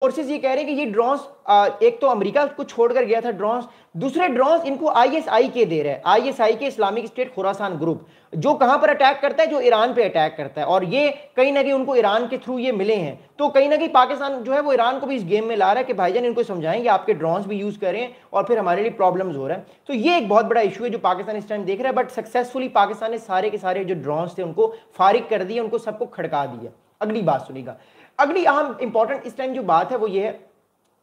Forces ये कह रहे हैं कि ये ड्रोन्स एक तो अमेरिका को छोड़कर गया था ड्रोन्स, दूसरे ड्रोन्स इनको आईएसआई के दे रहे हैं, आईएसआई के इस्लामिक स्टेट खुरासान ग्रुप, जो कहां पर अटैक करता है, जो ईरान पे अटैक करता है, और ये कहीं ना कहीं उनको ईरान के थ्रू ये मिले हैं। तो कहीं ना कहीं पाकिस्तान जो है वो ईरान को भी इस गेम में ला रहा है कि भाईजान इनको समझाएं कि आपके ड्रोन्स भी यूज करें और फिर हमारे लिए प्रॉब्लम्स हो रहा है। तो ये एक बहुत बड़ा इशू है जो पाकिस्तान इस टाइम देख रहा है। बट सक्सेसफुली पाकिस्तान ने सारे के सारे जो ड्रोन्स थे उनको फारिग कर दिया, उनको सबको खड़का दिया। अगली बात सुनिएगा, अगली अहम इंपॉर्टेंट इस टाइम जो बात है वो ये है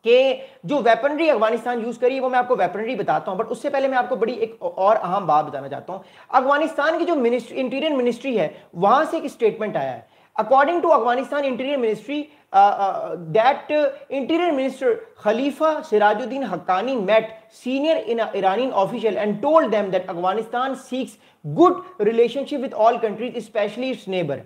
कि जो वेपनरी अफगानिस्तान यूज करी, वो मैं आपको वेपनरी बताता हूं, बट उससे पहले मैं आपको बड़ी एक और अहम बात बताना चाहता हूं। अफगानिस्तान की जो इंटीरियर मिनिस्ट्री है वहां से एक स्टेटमेंट आया है। According to Afghanistan interior ministry, that interior minister Khalifa Sirajuddin Haqqani met senior Iranian official and told them that Afghanistan seeks good relationship with all countries, especially its neighbor।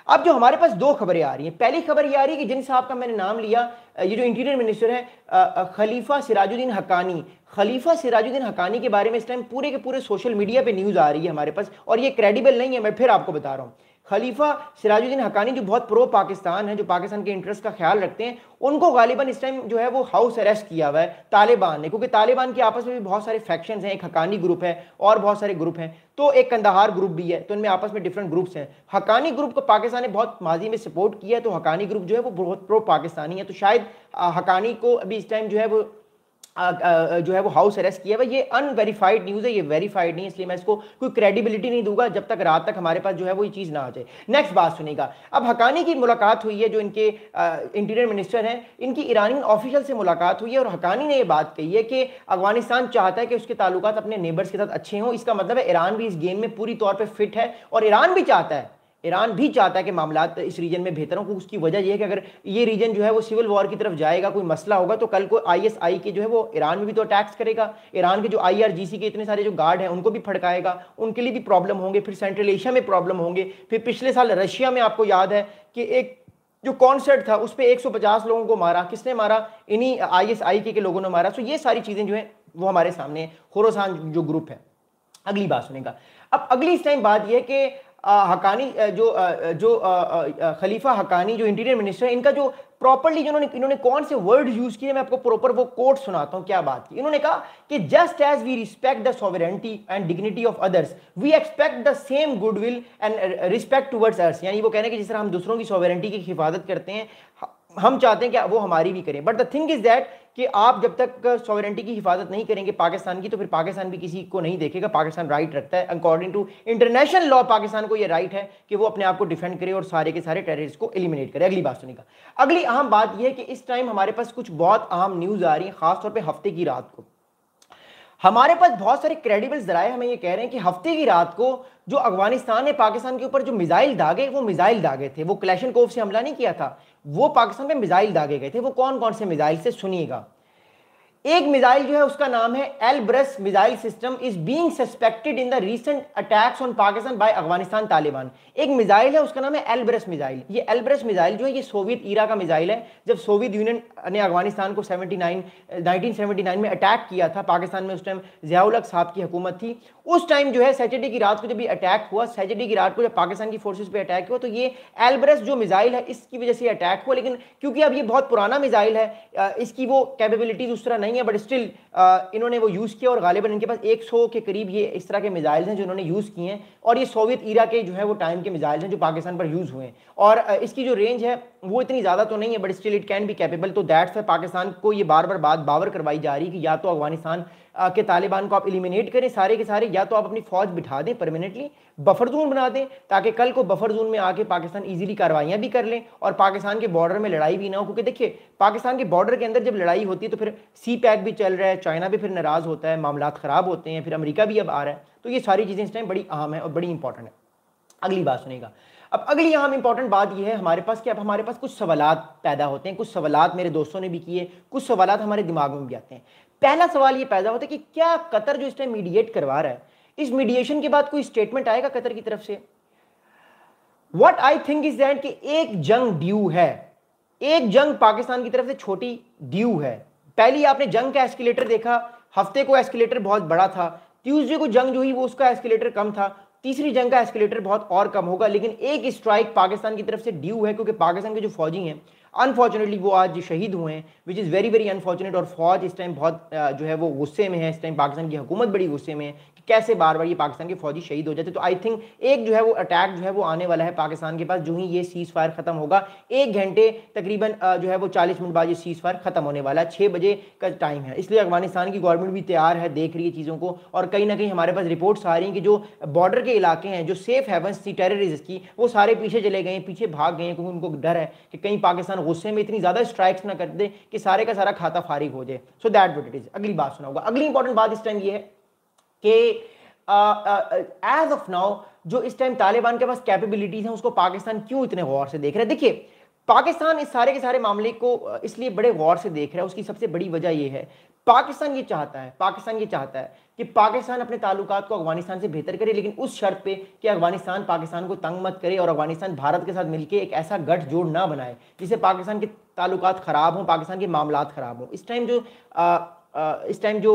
अब जो हमारे पास दो खबरें आ रही हैं, पहली खबर ये आ रही है कि जिन साहब का मैंने नाम लिया, ये जो इंटीरियर मिनिस्टर है खलीफा सिराजुद्दीन हक्कानी, खलीफा सिराजुद्दीन हक्कानी के बारे में इस टाइम पूरे के पूरे सोशल मीडिया पे न्यूज़ आ रही है हमारे पास, और ये क्रेडिबल नहीं है, मैं फिर आपको बता रहा हूँ। खलीफा सिराजुद्दीन हक्कानी जो बहुत प्रो पाकिस्तान है, जो पाकिस्तान के इंटरेस्ट का ख्याल रखते हैं, उनको गालिबन इस टाइम जो है वो हाउस अरेस्ट किया हुआ है तालिबान ने, क्योंकि तालिबान के आपस में भी बहुत सारे फैक्शंस हैं, एक हक्कानी ग्रुप है और बहुत सारे ग्रुप हैं, तो एक कंदहार ग्रुप भी है, तो इनमें आपस में डिफरेंट ग्रुप्स हैं। हक्कानी ग्रुप को पाकिस्तान ने बहुत माजी में सपोर्ट किया है, तो हक्कानी ग्रुप जो है वो बहुत प्रो पाकिस्तानी है, तो शायद हक्कानी को अभी इस टाइम जो है वो हाउस अरेस्ट किया हुआ। ये अनवेरीफाइड न्यूज़ है, ये वेरीफाइड नहीं, इसलिए मैं इसको कोई क्रेडिबिलिटी नहीं दूंगा जब तक रात तक हमारे पास जो है वो ये चीज़ ना आ जाए। नेक्स्ट बात सुनिएगा, अब हक्कानी की मुलाकात हुई है, जो इनके इंटीरियर मिनिस्टर हैं, इनकी ईरानी ऑफिशियल से मुलाकात हुई है, और हक्कानी ने ये बात कही है कि अफगानिस्तान चाहता है कि उसके ताल्लुकात अपने नेबर्स के साथ अच्छे हों। इसका मतलब है ईरान भी इस गेम में पूरी तौर पर फिट है, और ईरान भी चाहता है कि मामला इस रीजन में बेहतर हो। उसकी वजह यह है कि अगर ये रीजन जो है वो सिविल वॉर की तरफ जाएगा, कोई मसला होगा, तो कल को आईएसआई के जो है वो ईरान में भी तो अटैक्स करेगा, ईरान के जो आईआरजीसी के इतने सारे जो गार्ड हैं उनको भी फड़काएगा, उनके लिए भी प्रॉब्लम होंगे, फिर सेंट्रल एशिया में प्रॉब्लम होंगे। फिर पिछले साल रशिया में आपको याद है कि एक जो कॉन्सर्ट था उस पर 150 लोगों को मारा, किसने मारा? इन्हीं आईएसआई के लोगों ने मारा। तो ये सारी चीजें जो है वो हमारे सामने खुरासान जो ग्रुप है। अगली बात सुनेगा, अब अगली इस टाइम बात यह कि हक्कानी खलीफा हक्कानी जो इंटीरियर मिनिस्टर है, इनका जो प्रॉपरली इन्होंने कौन से वर्ड यूज किए, मैं आपको प्रॉपर वो कोट सुनाता हूं क्या बात की। इन्होंने कहा कि just as we respect the sovereignty and dignity of others, we expect the same goodwill and respect towards us. यानी वो कह रहे हैं कि जिस तरह हम दूसरों की सॉवरेनिटी की हिफाजत करते हैं, हम चाहते हैं कि वो हमारी भी करें। But the thing is that कि आप जब तक सॉवरेनिटी की हिफाजत नहीं करेंगे पाकिस्तान की, तो फिर पाकिस्तान भी किसी को नहीं देखेगा। पाकिस्तान राइट रखता है, according to international law Pakistan को ये राइट है कि वो अपने आप को डिफेंड करे और सारे के सारे टेररिस्ट को एलिमिनेट करे। अगली बात सुनिएगा, अगली अहम बात यह है कि इस टाइम हमारे पास कुछ बहुत अहम न्यूज़ आ रही है, खासतौर पर हफ्ते की रात को। हमारे पास बहुत सारे क्रेडिबल जराए हमें ये कह रहे हैं कि हफ्ते की रात को जो अफगानिस्तान ने पाकिस्तान के ऊपर जो मिसाइल दागे, वो मिसाइल दागे थे, वो क्लैशनकोव से हमला नहीं किया था, वो पाकिस्तान पे मिसाइल दागे गए थे। वो कौन कौन से मिसाइल से, सुनिएगा। एक मिसाइल जो है उसका नाम है Elbrus missile system, is being suspected in the recent attacks on Pakistan by Afghanistan Taliban. एक मिसाइल है उसका नाम है एलब्रस मिसाइल। ये एलब्रस मिसाइल जो है ये सोवियत ईरा का मिसाइल है, जब सोवियत यूनियन ने अफगानिस्तान को 1979 में अटैक किया था। पाकिस्तान में उस टाइम ज़ियाउल हक साहब की हुकूमत थी। उस टाइम जो है सैटरडे की रात को जब ये अटैक हुआ, सैटरडे की रात को जब पाकिस्तान की फोर्सेस पे अटैक हुआ, तो ये एलब्रस जो मिसाइल है इसकी वजह से अटैक हुआ। लेकिन क्योंकि अब ये बहुत पुराना मिसाइल है, इसकी वो कैपेबिलिटीज उस तरह नहीं है, बट स्टिल इन्होंने वो यूज़ किया, और गालिबन इनके पास 100 के करीब ये इस तरह के मिसाइल्स हैं जो इन्होंने यूज़ किए हैं, और ये सोवियत ईरा के जो है वो टाइम के मिसाइल्स हैं जो पाकिस्तान पर यूज़ हुए हैं। और इसकी जो रेंज है वो इतनी ज़्यादा तो नहीं है, but still it can be capable. तो दैट्स वाई पाकिस्तान को ये बार बार बात बावर करवाई जा रही है कि या तो अफगानिस्तान के तालिबान को आप एलिमिनेट करें सारे के सारे, या तो आप अपनी फौज बिठा दें परमानेंटली, बफर जोन बना दें, ताकि कल को बफर जोन में आके पाकिस्तान इजीली कार्रवाइयां भी कर लें और पाकिस्तान के बॉर्डर में लड़ाई भी ना हो। क्योंकि देखिए पाकिस्तान के बॉर्डर के अंदर जब लड़ाई होती है तो फिर सी पैक भी चल रहा है, चाइना भी फिर नाराज होता है, मामला ख़राब होते हैं, फिर अमेरिका भी अब आ रहा है। तो ये सारी चीज़ें इस टाइम बड़ी अहम है और बड़ी इंपॉर्टेंट है। अगली बात सुनेगा, अब अगली अहम इंपॉर्टेंट बात यह है हमारे पास कि अब हमारे पास कुछ सवालात पैदा होते हैं। कुछ सवालात मेरे दोस्तों ने भी किए, कुछ सवालात हमारे दिमाग में भी आते हैं। पहला सवाल ये पैदा होता है कि क्या कतर जो इस टाइम मीडिएट करवा रहा है, इस मीडिएशन के बाद कोई स्टेटमेंट आएगा कतर की तरफ से? What I think is that कि एक जंग ड्यू है, एक जंग पाकिस्तान की तरफ से छोटी ड्यू है। पहली आपने जंग का एस्केलेटर देखा, हफ्ते को एस्केलेटर बहुत बड़ा था, ट्यूसडे को जंग जो हुई वो उसका एस्केलेटर कम था, तीसरी जंग का एस्केलेटर बहुत और कम होगा। लेकिन एक स्ट्राइक पाकिस्तान की तरफ से ड्यू है, क्योंकि पाकिस्तान के जो फौजी हैं अनफॉर्चुनेटली वो आज शहीद हुए हैं, which is very very unfortunate. और फौज इस टाइम बहुत जो है वो गुस्से में है, इस टाइम पाकिस्तान की हुकूमत बड़ी गुस्से में है कि कैसे बार बार ये पाकिस्तान के फौजी शहीद हो जाते। तो आई थिंक एक जो है वो अटैक जो है वो आने वाला है पाकिस्तान के पास, जो ही ये सीज फायर खत्म होगा। 1 घंटे तकरीबन जो है वो 40 मिनट बाद ये सीज फायर खत्म होने वाला है, 6 बजे का टाइम है। इसलिए अफगानिस्तान की गवर्नमेंट भी तैयार है, देख रही है चीज़ों को, और कहीं ना कहीं हमारे पास रिपोर्ट्स आ रही हैं कि जो बॉर्डर के इलाके हैं, जो सेफ हेवंस थी टेररिस्ट की, वो सारे पीछे चले गए, पीछे भाग गए, क्योंकि उनको डर है कि कहीं पाकिस्तान गुस्से में इतनी ज़्यादा स्ट्राइक्स ना कर दे कि सारे का सारा खाता फारिग हो जाए। So that what it is. अगली बात सुना होगा। अगली इंपॉर्टेंट बात इस टाइम ये है कि एज ऑफ नाउ जो इस टाइम तालिबान के पास कैपेबिलिटीज हैं, उसको पाकिस्तान क्यों इतने गौर से देख रहा है। देखिए, पाकिस्तान इस सारे के सारे मामले को इसलिए बड़े गौर से देख रहा है, उसकी सबसे बड़ी वजह यह है, पाकिस्तान ये चाहता है कि पाकिस्तान अपने ताल्लुकात को अफगानिस्तान से बेहतर करे, लेकिन उस शर्त पे कि अफगानिस्तान पाकिस्तान को तंग मत करे और अफगानिस्तान भारत के साथ मिलकर एक ऐसा गठजोड़ ना बनाए जिससे पाकिस्तान के ताल्लुकात खराब हों, पाकिस्तान के मामलात खराब हों। इस टाइम जो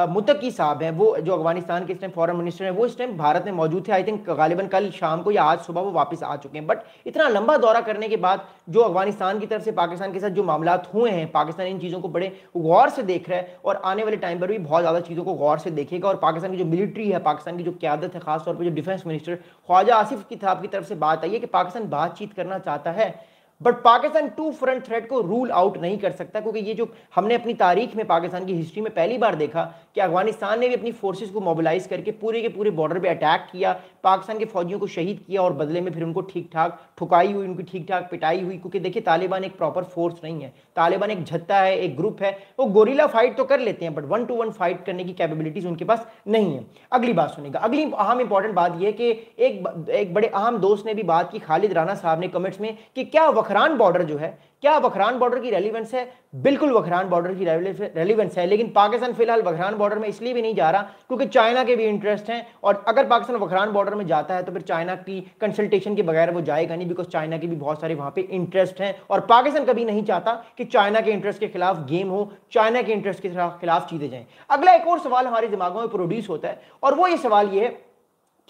मुत्तकी साहब हैं, वो जो अफगानिस्तान के इस टाइम फॉरेन मिनिस्टर हैं, वो इस टाइम भारत में मौजूद थे। आई थिंक गालिबन कल शाम को या आज सुबह वो वापस आ चुके हैं। बट इतना लंबा दौरा करने के बाद जो अफगानिस्तान की तरफ से पाकिस्तान के साथ जो मामलात हुए हैं, पाकिस्तान इन चीज़ों को बड़े गौर से देख रहा है और आने वाले टाइम पर भी बहुत ज़्यादा चीज़ों को गौर से देखेगा। और पाकिस्तान की जो मिलिट्री है, पाकिस्तान की जो क़यादत है, खासतौर पर जो डिफेंस मिनिस्टर ख्वाजा आसिफ की तरफ से बात आई है कि पाकिस्तान बातचीत करना चाहता है, but Pakistan two front threat को रूल आउट नहीं कर सकता, क्योंकि ये जो हमने अपनी तारीख में, पाकिस्तान की हिस्ट्री में पहली बार देखा कि अफगानिस्तान ने भी अपनी फोर्सेस को मोबिलाइज करके पूरे के पूरे बॉर्डर पे अटैक किया, पाकिस्तान के फौजियों को शहीद किया और बदले में फिर उनको ठीक ठाक ठुकाई हुई, उनकी ठीक ठाक पिटाई हुई। क्योंकि देखिए, तालिबान एक प्रॉपर फोर्स नहीं है, तालिबान एक झत्ता है, एक ग्रुप है। वो गोरिल्ला फाइट तो कर लेते हैं, बट 1 to 1 फाइट करने की कैपेबिलिटीज उनके पास नहीं है। अगली बात सुनेगा। अगली अहम इंपॉर्टेंट बात यह कि एक बड़े अहम दोस्त ने भी बात की, खालिद राना साहब ने कमेंट्स में, कि क्या वखरान बॉर्डर जो है, क्या वखरान बॉर्डर की रेलिवेंस है? बिल्कुल वखरान बॉर्डर की रेलिवेंस है, लेकिन पाकिस्तान फिलहाल वखरान बॉर्डर में इसलिए भी नहीं जा रहा क्योंकि चाइना के भी इंटरेस्ट हैं। और अगर पाकिस्तान वखरान बॉर्डर में जाता है तो फिर चाइना की कंसल्टेशन के बगैर वो जाएगा नहीं, बिकॉज चाइना के भी बहुत सारे वहां पे इंटरेस्ट हैं और पाकिस्तान कभी नहीं चाहता कि चाइना के इंटरेस्ट के खिलाफ गेम हो, चाइना के इंटरेस्ट के खिलाफ चीजें जाएं। अगला एक और सवाल हमारे दिमागों में प्रोड्यूस होता है, और वो ये सवाल ये है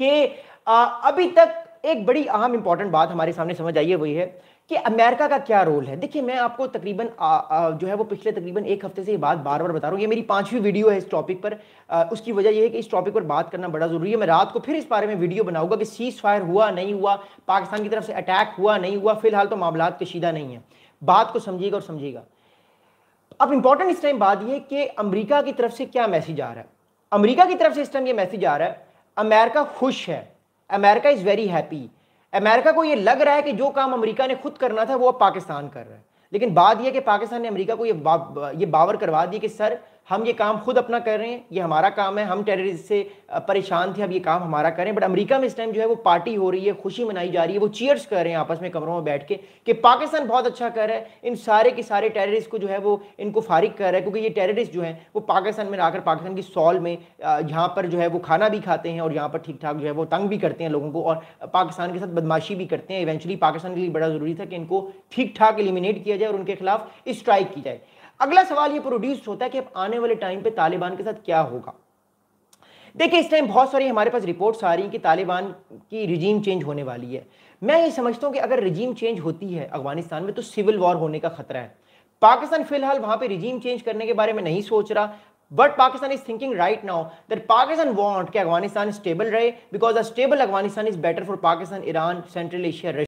कि अभी तक एक बड़ी अहम इंपॉर्टेंट बात हमारे सामने समझ आई है, वही है कि अमेरिका का क्या रोल है। देखिए, मैं आपको तकरीबन जो है वो पिछले तकरीबन 1 हफ्ते से ये बात बार बार बता रहा हूँ, ये मेरी 5वीं वीडियो है इस टॉपिक पर। उसकी वजह ये है कि इस टॉपिक पर बात करना बड़ा जरूरी है। मैं रात को फिर इस बारे में वीडियो बनाऊंगा कि सीज फायर हुआ नहीं हुआ, पाकिस्तान की तरफ से अटैक हुआ नहीं हुआ, फिलहाल तो मामलात कशीदा नहीं है। बात को समझिएगा और समझिएगा। अब इंपॉर्टेंट इस टाइम बात यह कि अमेरिका की तरफ से क्या मैसेज आ रहा है। अमेरिका की तरफ से इस टाइम ये मैसेज आ रहा है, अमेरिका खुश है, America is very happy. America को ये लग रहा है कि जो काम अमेरिका ने खुद करना था वो अब पाकिस्तान कर रहा है। लेकिन बात यह कि पाकिस्तान ने अमेरिका को ये बावर करवा दी कि सर, हम ये काम खुद अपना कर रहे हैं, ये हमारा काम है, हम टेररिस्ट से परेशान थे, अब ये काम हमारा करें। बट अमेरिका में इस टाइम जो है वो पार्टी हो रही है, खुशी मनाई जा रही है, वो चीयर्स कर रहे हैं आपस में कमरों में बैठ के कि पाकिस्तान बहुत अच्छा कर रहा है, इन सारे के सारे टेररिस्ट को जो है वो इनको फारिग कर रहा है। क्योंकि ये टेररिस्ट जो है वो पाकिस्तान में आकर पाकिस्तान की सॉल में यहाँ पर जो है वो खाना भी खाते हैं और यहाँ पर ठीक ठाक जो है वो तंग भी करते हैं लोगों को और पाकिस्तान के साथ बदमाशी भी करते हैं। इवेंचुअली पाकिस्तान के लिए बड़ा जरूरी था कि इनको ठीक ठाक एलिमिनेट किया जाए और उनके खिलाफ स्ट्राइक की जाए। अगला सवाल ये प्रोड्यूस होता है कि अब आने वाले टाइम पे तालिबान के साथ क्या होगा। देखिए, इस टाइम बहुत सारी हमारे पास रिपोर्ट्स आ रही हैं कि तालिबान की रिजीम चेंज होने वाली है। मैं ये समझता हूं कि अगर रिजीम चेंज होती है अफगानिस्तान में तो सिविल वॉर होने का खतरा है। पाकिस्तान फिलहाल वहां पे रिजीम चेंज करने के बारे में नहीं सोच रहा, but Pakistan is thinking right now that Pakistan want कि अफगानिस्तान स्टेबल रहे, because a stable Afghanistan is better for Pakistan, Iran, central Asia,